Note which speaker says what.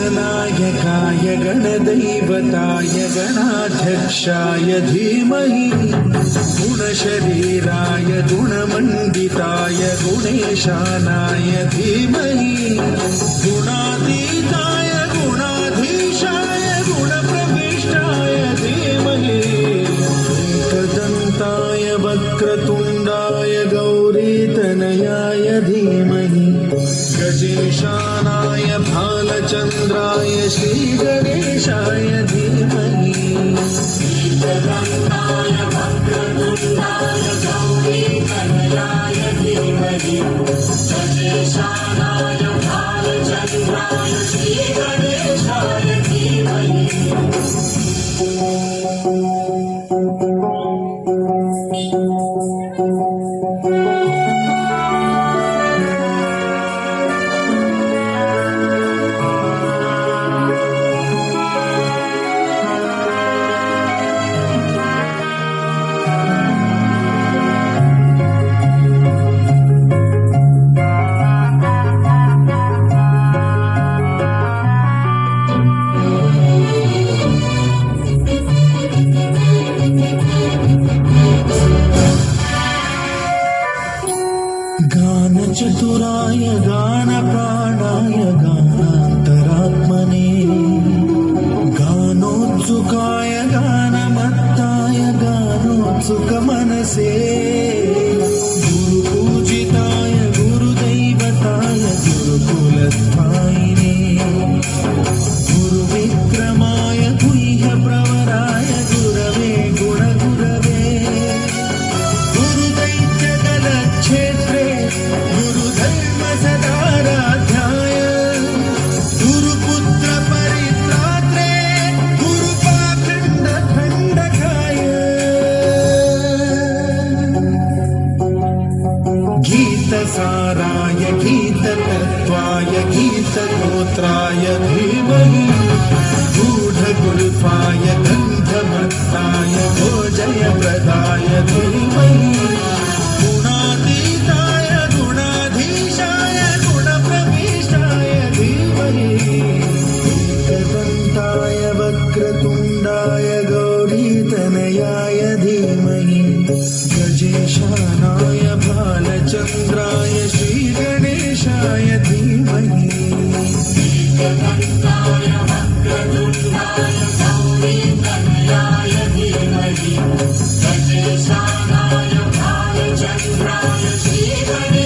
Speaker 1: गणनायकाय गणदैवताय गणाध्यक्षाय धीमहि गुणशरीराय गुणमण्डिताय गुणेशानाय धीमहि गुणातीताय गुणाधीशाय गुणप्रविष्टाय धीमहि एकदन्ताय वक्रतुण्डाय गौरीतनयाय धीमहि गजेशानाय भालचन्द्राय श्रीगणेशाय धीमहि
Speaker 2: एकदन्ताय वक्रतुण्डाय गौरीतनयाय धीमहि गजेशानाय भालचन्द्राय श्रीगणेशाय धीमहि
Speaker 1: गानचतुराय गानप्राणाय गानान्तरात्मने गानोत्सुकाय गानमत्ताय गानोत्सुकमनसे गुरुपूजिताय गुरुदैवताय गुरुकुलस्थायिने गुरुविक्रमाय गुह्यप्रवराय गुरवे गुणगुरवे गुरुदैत्यगलक्षेत्रे गुरुधर्मसदाराध्याय गुरुपुत्रपरित्रात्रे गुरुपाखण्डखण्डकाय गीतसाराय गीततत्त्वाय गीतगोत्राय धीमहि गूढगुल्फाय गन्धमत्ताय भोजयप्रदाय धीमहि गुणातीताय गुणाधीशाय गुणप्रविष्टाय धीमहि एकदन्ताय वक्रतुण्डाय गौरीतनयाय धीमहि गजेशानाय भालचन्द्राय श्रीगणेशाय धीमहि
Speaker 2: एकदन्ताय वक्रतुण्डाय गौरीतनयाय धीमहि गजेशानाय भालचन्द्राय श्रीगणेशाय